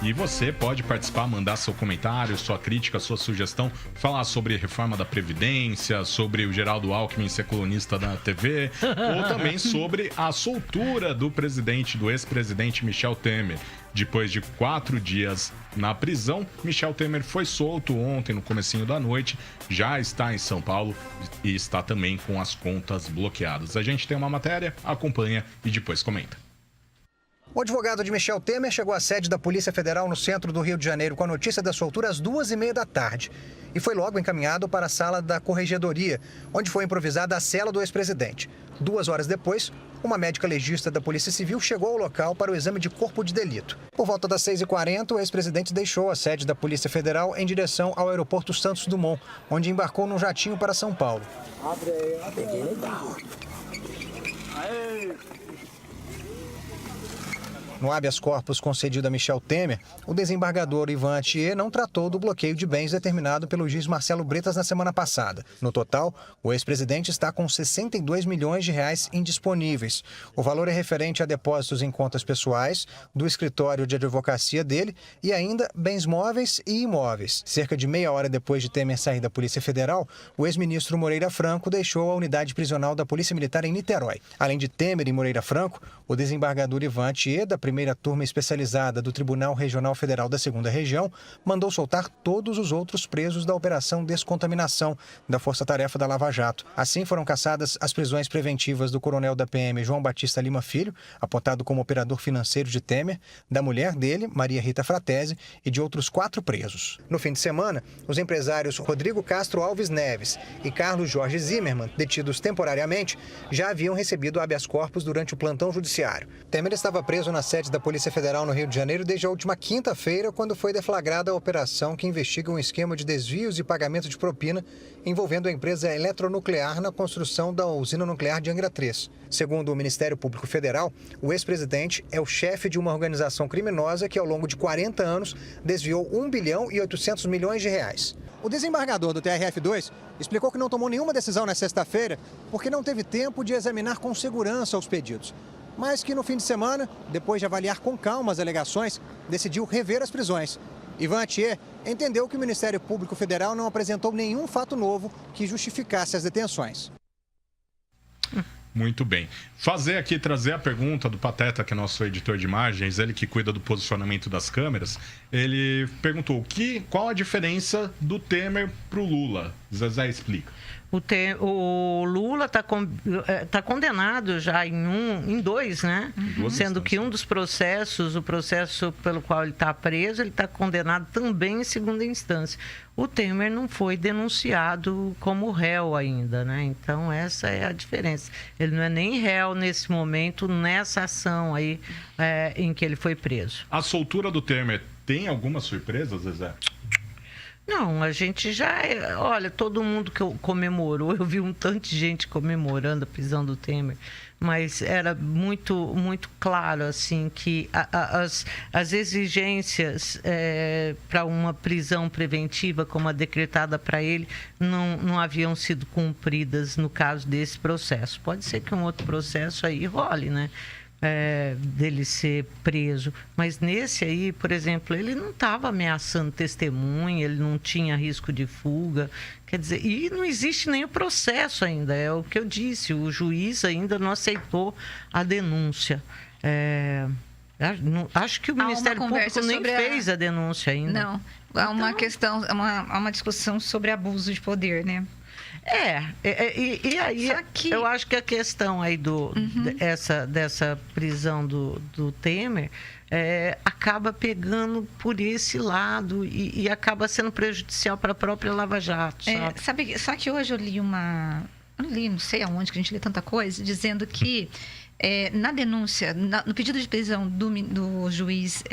E você pode participar, mandar seu comentário, sua crítica, sua sugestão, falar sobre reforma da Previdência, sobre o Geraldo Alckmin ser colunista da TV, ou também sobre a soltura do ex-presidente Michel Temer. Depois de 4 dias na prisão, Michel Temer foi solto ontem, no comecinho da noite, já está em São Paulo e está também com as contas bloqueadas. A gente tem uma matéria, acompanha e depois comenta. O advogado de Michel Temer chegou à sede da Polícia Federal no centro do Rio de Janeiro com a notícia da soltura às 2h30 da tarde. E foi logo encaminhado para a sala da Corregedoria, onde foi improvisada a cela do ex-presidente. 2 horas depois, uma médica legista da Polícia Civil chegou ao local para o exame de corpo de delito. Por volta das 6h40, o ex-presidente deixou a sede da Polícia Federal em direção ao aeroporto Santos Dumont, onde embarcou num jatinho para São Paulo. Peguei legal. No habeas corpus concedido a Michel Temer, o desembargador Ivan Atier não tratou do bloqueio de bens determinado pelo juiz Marcelo Bretas na semana passada. No total, o ex-presidente está com 62 milhões de reais indisponíveis. O valor é referente a depósitos em contas pessoais, do escritório de advocacia dele e ainda bens móveis e imóveis. Cerca de meia hora depois de Temer sair da Polícia Federal, o ex-ministro Moreira Franco deixou a unidade prisional da Polícia Militar em Niterói. Além de Temer e Moreira Franco, o desembargador Ivan Atier, da primeira turma especializada do Tribunal Regional Federal da 2ª Região, mandou soltar todos os outros presos da Operação Descontaminação da Força Tarefa da Lava Jato. Assim foram cassadas as prisões preventivas do coronel da PM João Batista Lima Filho, apontado como operador financeiro de Temer, da mulher dele, Maria Rita Fratesi, e de outros 4 presos. No fim de semana, os empresários Rodrigo Castro Alves Neves e Carlos Jorge Zimmermann, detidos temporariamente, já haviam recebido habeas corpus durante o plantão judiciário. Temer estava preso na sede da Polícia Federal no Rio de Janeiro desde a última quinta-feira, quando foi deflagrada a operação que investiga um esquema de desvios e pagamento de propina envolvendo a empresa Eletronuclear na construção da usina nuclear de Angra 3. Segundo o Ministério Público Federal, o ex-presidente é o chefe de uma organização criminosa que, ao longo de 40 anos, desviou 1 bilhão e 800 milhões de reais. O desembargador do TRF2 explicou que não tomou nenhuma decisão na sexta-feira porque não teve tempo de examinar com segurança os pedidos, mas que no fim de semana, depois de avaliar com calma as alegações, decidiu rever as prisões. Ivan Atier entendeu que o Ministério Público Federal não apresentou nenhum fato novo que justificasse as detenções. Muito bem. Trazer a pergunta do Pateta, que é nosso editor de imagens, ele que cuida do posicionamento das câmeras. Ele perguntou qual a diferença do Temer para o Lula. Zezé, explica. O Lula tá condenado já em 2, né? Sendo que um dos processos, o processo pelo qual ele está preso, ele está condenado também em segunda instância. O Temer não foi denunciado como réu ainda, né? Então, essa é a diferença. Ele não é nem réu nesse momento, nessa ação aí em que ele foi preso. A soltura do Temer tem alguma surpresa, Zezé? Não, a gente já... Olha, todo mundo que comemorou, eu vi um tanto de gente comemorando a prisão do Temer, mas era muito, muito claro, assim, que as exigências para uma prisão preventiva, como a decretada para ele, não haviam sido cumpridas no caso desse processo. Pode ser que um outro processo aí role, né? Dele ser preso, mas nesse aí, por exemplo, ele não estava ameaçando testemunha, ele não tinha risco de fuga, quer dizer, e não existe nem o processo ainda, é o que eu disse, o juiz ainda não aceitou a denúncia. Acho que o Ministério Público nem fez a denúncia ainda. Não, há uma questão, há uma discussão sobre abuso de poder, né? E aí eu acho que a questão aí dessa prisão do Temer acaba pegando por esse lado e acaba sendo prejudicial para a própria Lava Jato, sabe? Só que hoje eu li não sei aonde que a gente lê tanta coisa, dizendo que na denúncia, no pedido de prisão do juiz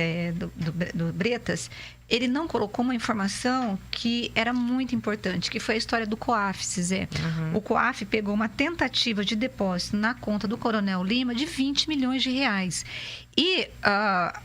do Bretas, ele não colocou uma informação que era muito importante, que foi a história do COAF, Zé. O COAF pegou uma tentativa de depósito na conta do Coronel Lima de 20 milhões de reais. E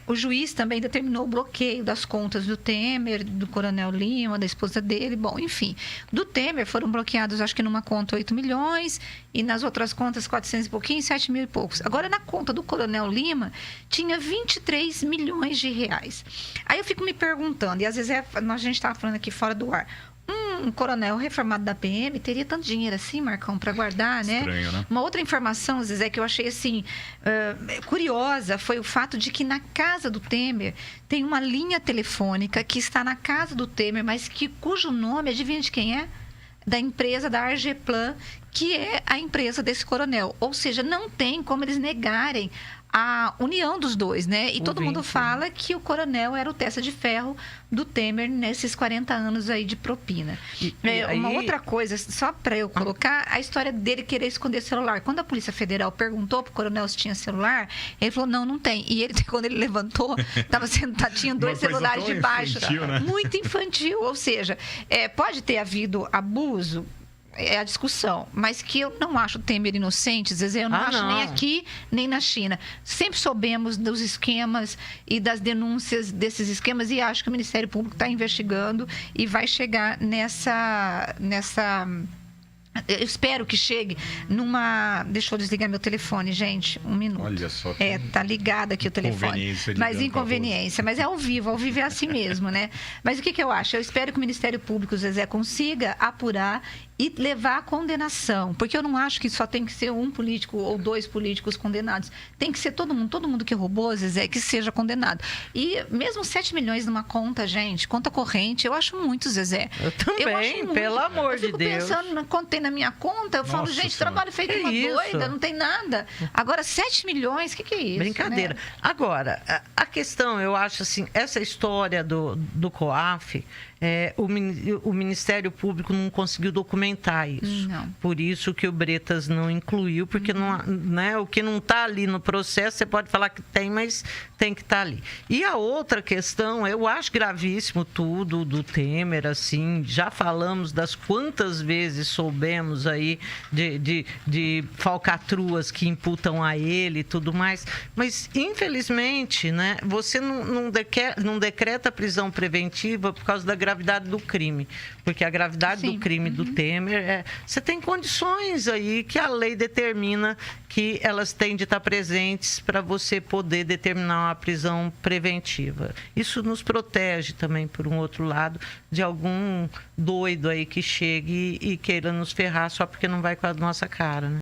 o juiz também determinou o bloqueio das contas do Temer, do Coronel Lima, da esposa dele. Bom, enfim, do Temer foram bloqueados, acho que numa conta 8 milhões e nas outras contas 400 e pouquinho, 7 mil e poucos. Agora, na conta do Coronel Lima, tinha 23 milhões de reais. Aí eu fico me perguntando, e às vezes a gente estava falando aqui fora do ar, um coronel reformado da PM teria tanto dinheiro assim, Marcão, para guardar, né? Estranho, né? Uma outra informação, Zezé, que eu achei assim curiosa, foi o fato de que na casa do Temer tem uma linha telefônica que está na casa do Temer, mas cujo nome, adivinha de quem é? Da empresa da Argeplan, que é a empresa desse coronel. Ou seja, não tem como eles negarem a união dos dois, né? E todo mundo fala que o coronel era o testa de ferro do Temer nesses 40 anos aí de propina. Uma outra coisa, só para eu colocar, a história dele querer esconder celular. Quando a Polícia Federal perguntou pro coronel se tinha celular, ele falou, não tem. E ele, quando ele levantou, tinha 2 celulares debaixo. Infantil, né? Muito infantil, ou seja, pode ter havido abuso, é a discussão, mas que eu não acho o Temer inocente, Zezé, eu não acho nem aqui, nem na China. Sempre soubemos dos esquemas e das denúncias desses esquemas e acho que o Ministério Público está investigando e vai chegar nessa... Eu espero que chegue numa... Deixa eu desligar meu telefone, gente. Um minuto. Olha só. Que tá ligado aqui o telefone. Mas inconveniência. Mas ao vivo é assim mesmo, né? Mas o que eu acho? Eu espero que o Ministério Público, Zezé, consiga apurar e levar à condenação. Porque eu não acho que só tem que ser um político ou 2 políticos condenados. Tem que ser todo mundo que roubou, Zezé, que seja condenado. E mesmo 7 milhões numa conta, gente, conta corrente, eu acho muito, Zezé. Eu também, pelo amor de Deus. Eu fico pensando, contei na minha conta, eu falo, gente, trabalho feito uma doida, não tem nada. Agora, 7 milhões, o que é isso? Brincadeira. Né? Agora, a questão, eu acho assim, essa história do COAF, o Ministério Público não conseguiu documentar isso. Não. Por isso que o Bretas não incluiu, porque não, né, o que não está ali no processo, você pode falar que tem, mas tem que estar ali. E a outra questão, eu acho gravíssimo tudo do Temer, assim, já falamos das quantas vezes soubemos aí de falcatruas que imputam a ele e tudo mais, mas infelizmente, né, você não decreta prisão preventiva por causa da gravidade do crime, porque a gravidade do crime do Temer, você tem condições aí que a lei determina que elas têm de estar presentes para você poder determinar uma prisão preventiva. Isso nos protege também, por um outro lado, de algum doido aí que chegue e queira nos ferrar só porque não vai com a nossa cara, né?